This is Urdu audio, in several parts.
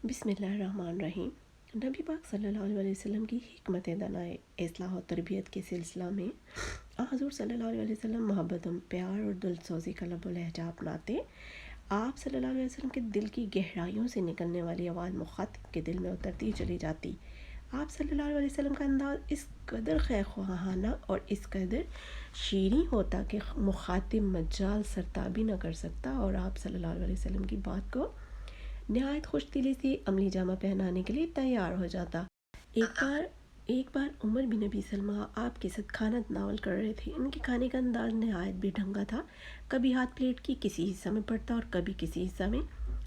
بسم اللہ الرحمن الرحیم۔ نبی پاک صلی اللہ علیہ وسلم کی حکمت دانائے اصلاح و تربیت کے سلسلہ میں حضور صلی اللہ علیہ وسلم محبت و پیار اور دل سوزی کا لب و لہجہ اپناتے۔ آپ صلی اللہ علیہ وسلم کے دل کی گہرائیوں سے نکلنے والی آواز مخاطب کے دل میں اترتی چلی جاتی۔ آپ صلی اللہ علیہ وسلم کا انداز اس قدر خیر خواہانہ اور اس قدر شیریں ہوتا کہ مخاطب مجال سرتابی نہ کر سکتا اور آپ صلی اللہ علیہ وسلم کی بات کو نہایت خوش دلی سے عملی جامہ پہنانے کے لیے تیار ہو جاتا۔ ایک بار عمر بن ابی سلمہ آپ کے ساتھ کھانا تناول کر رہے تھے۔ ان کے کھانے کا انداز نہایت بے ڈھنگا تھا، کبھی ہاتھ پلیٹ کی کسی حصہ میں پڑتا اور کبھی کسی حصہ میں۔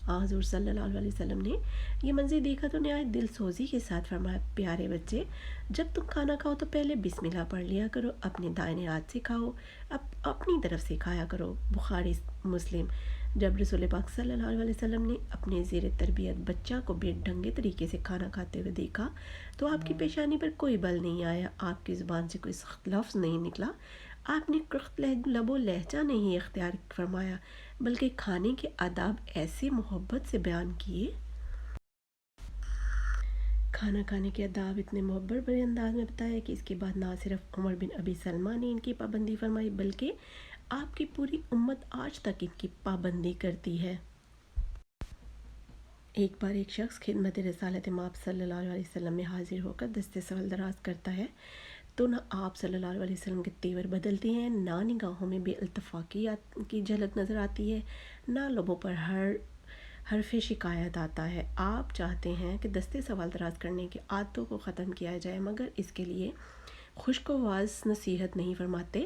حضور صلی اللہ علیہ وسلم نے یہ منظر دیکھا تو نہایت دل سوزی کے ساتھ فرمایا، پیارے بچے، جب تم کھانا کھاؤ تو پہلے بسم اللہ پڑھ لیا کرو، اپنے دائیں ہاتھ سے کھاؤ، اپنی طرف سے کھایا کرو۔ بخاری مسلم۔ جب رسول پاک صلی اللہ علیہ وسلم نے اپنے زیر تربیت بچہ کو بے ڈھنگے طریقے سے کھانا کھاتے ہوئے دیکھا تو آپ کی پیشانی پر کوئی بل نہیں آیا، آپ کی زبان سے کوئی سخت لفظ نہیں نکلا، آپ نے کرخت لب و لہجہ نہیں اختیار فرمایا، بلکہ کھانے کے آداب ایسے محبت سے بیان کیے۔ کھانا کھانے کے آداب اتنے محبت بڑے انداز میں بتایا کہ اس کے بعد نہ صرف عمر بن ابی سلمہ نے ان کی پابندی فرمائی بلکہ آپ کی پوری امت آج تک ان کی پابندی کرتی ہے۔ ایک بار ایک شخص خدمت رسالت مآب صلی اللہ علیہ وسلم میں حاضر ہو کر دست سوال دراز کرتا ہے تو نہ آپ صلی اللہ علیہ وسلم کے تیور بدلتے ہیں، نہ نگاہوں میں بے التفاقیات کی جھلک نظر آتی ہے، نہ لبوں پر حرف شکایت آتا ہے۔ آپ چاہتے ہیں کہ دست سوال دراز کرنے کی عادتوں کو ختم کیا جائے، مگر اس کے لیے خوشگوار نصیحت نہیں فرماتے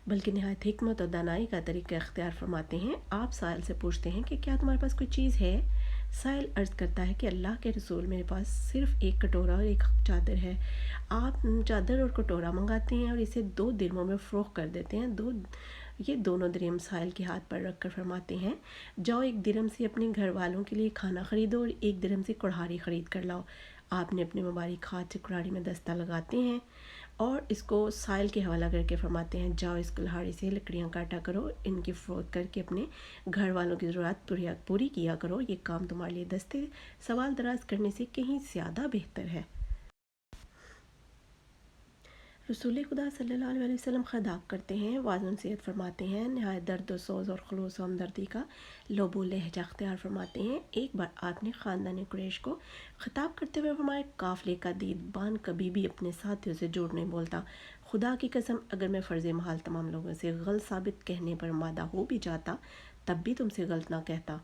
بلکہ نہایت حکمت اور دانائی کا طریقہ اختیار فرماتے ہیں۔ آپ سائل سے پوچھتے ہیں کہ کیا تمہارے پاس کوئی چیز ہے؟ سائل عرض کرتا ہے کہ اللہ کے رسول، میرے پاس صرف ایک کٹورا اور ایک چادر ہے۔ آپ چادر اور کٹورا منگاتے ہیں اور اسے 2 درہموں میں فروخت کر دیتے ہیں۔ یہ دونوں درہم سائل کے ہاتھ پر رکھ کر فرماتے ہیں، جاؤ 1 درہم سے اپنے گھر والوں کے لیے کھانا خریدو اور 1 درہم سے کڑھاڑی خرید کر لاؤ۔ آپ نے اپنے مبارک ہاتھ سے کڑھاڑی میں دستہ لگاتے ہیں اور اس کو سائل کے حوالہ کر کے فرماتے ہیں، جاؤ اس کڑھاڑی سے لکڑیاں کاٹا کرو، ان کی فروخت کر کے اپنے گھر والوں کی ضرورت پوری کیا کرو، یہ کام تمہارے لیے دستے سوال دراز کرنے سے کہیں زیادہ بہتر ہے۔ رسول خدا صلی اللہ علیہ وسلم خطاب کرتے ہیں، واضح نصیحت فرماتے ہیں، نہایت درد و سوز اور خلوص و ہمدردی کا لب و لہجہ اختیار فرماتے ہیں۔ ایک بار آپ نے خاندان قریش کو خطاب کرتے ہوئے فرمایا، قافلے کا دیدبان کبھی بھی اپنے ساتھیوں سے جھوٹ نہیں بولتا۔ خدا کی قسم، اگر میں فرض محال تمام لوگوں سے غلط ثابت کہنے پر آمادہ ہو بھی جاتا تب بھی تم سے غلط نہ کہتا۔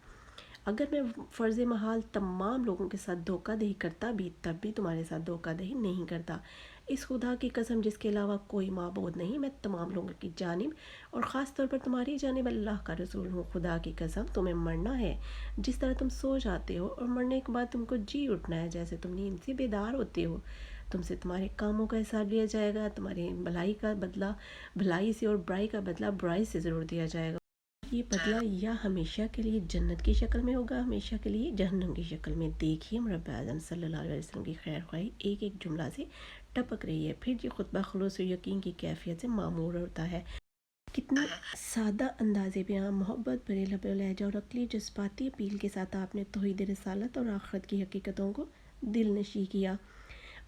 اگر میں فرض محال تمام لوگوں کے ساتھ دھوکہ دہی کرتا بھی تب بھی تمہارے ساتھ دھوکہ دہی نہیں کرتا۔ اس خدا کی قسم جس کے علاوہ کوئی معبود نہیں، میں تمام لوگوں کی جانب اور خاص طور پر تمہاری جانب اللہ کا رسول ہوں۔ خدا کی قسم، تمہیں مرنا ہے جس طرح تم سو جاتے ہو اور مرنے کے بعد تم کو جی اٹھنا ہے جیسے تم نیند سے بیدار ہوتے ہو۔ تم سے تمہارے کاموں کا حساب لیا جائے گا، تمہاری بھلائی کا بدلہ بھلائی سے اور برائی کا بدلہ برائی سے ضرور دیا جائے گا۔ یہ بدلہ یا ہمیشہ کے لیے جنت کی شکل میں ہوگا، ہمیشہ کے لیے جہنم کی شکل میں۔ دیکھیے مربع اعظم صلی اللہ علیہ وسلم کی خیر خواہی ایک ایک جملہ سے ٹپک رہی ہے، پھر یہ خطبہ خلوص و یقین کی کیفیت سے معمور ہوتا ہے۔ کتنی سادہ انداز بیان، محبت بھرے لب و لہجہ اور عقلی جذباتی اپیل کے ساتھ آپ نے توحید رسالت اور آخرت کی حقیقتوں کو دل نشیں کیا۔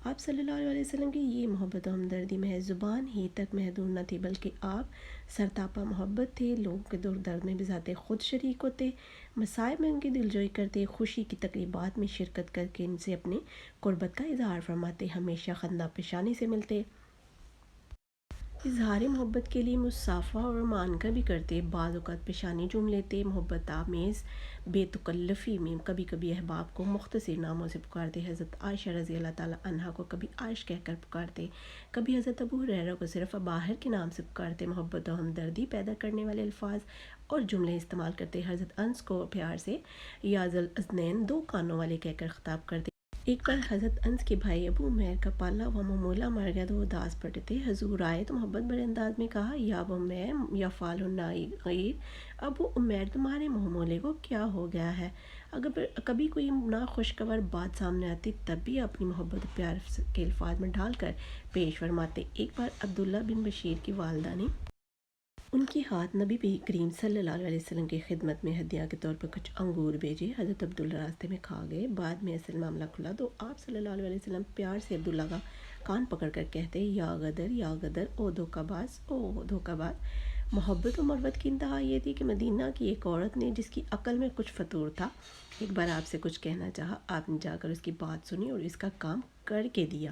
آپ صلی اللہ علیہ وسلم کی یہ محبت و ہمدردی محض زبان ہی تک محدود نہ تھی بلکہ آپ سرتاپا محبت تھے، لوگوں کے دکھ درد میں بذات خود شریک ہوتے، مصائب میں ان کی دلجوئی کرتے، خوشی کی تقریبات میں شرکت کر کے ان سے اپنے قربت کا اظہار فرماتے، ہمیشہ خندہ پیشانی سے ملتے، اظہار محبت کے لیے مصافحہ اور معانقہ بھی کرتے، بعض اوقات پیشانی چوم لیتے، محبت آمیز بے تکلفی میں کبھی کبھی احباب کو مختصر ناموں سے پکارتے، حضرت عائشہ رضی اللہ تعالیٰ عنہا کو کبھی عائش کہہ کر پکارتے، کبھی حضرت ابو ہریرہ کو صرف اباہر کے نام سے پکارتے، محبت و ہمدردی پیدا کرنے والے الفاظ اور جملے استعمال کرتے، حضرت انس کو پیار سے یا ذل اذنین، 2 کانوں والے کہہ کر خطاب کرتے۔ ایک بار حضرت انس کے بھائی ابو عمیر کا پالا ہوا ممولہ مر گیا تو وہ اداس پڑے تھے، حضور آئے تو محبت بڑے انداز میں کہا، یا ابو عمیر یا فال النغیر، ابو عمیر تمہارے ممولے کو کیا ہو گیا ہے؟ اگر کبھی کوئی ناخوشگوار بات سامنے آتی تب بھی اپنی محبت و پیار کے الفاظ میں ڈھال کر پیش فرماتے۔ ایک بار عبداللہ بن بشیر کی والدہ نے ان کے ہاتھ نبی کریم صلی اللہ علیہ وسلم کی خدمت میں ہدیہ کے طور پر کچھ انگور بھیجے۔ حضرت عبداللہ راستے میں کھا گئے۔ بعد میں اصل معاملہ کھلا تو آپ صلی اللہ علیہ وسلم پیار سے عبداللہ کا کان پکڑ کر کہتے یا غدر یا غدر، او دھوکہ باز، او دھوکہ باز۔ محبت و مربت کی انتہا یہ تھی کہ مدینہ کی ایک عورت نے، جس کی عقل میں کچھ فطور تھا، ایک بار آپ سے کچھ کہنا چاہا۔ آپ نے جا کر اس کی بات سنی اور اس کا کام کر کے دیا۔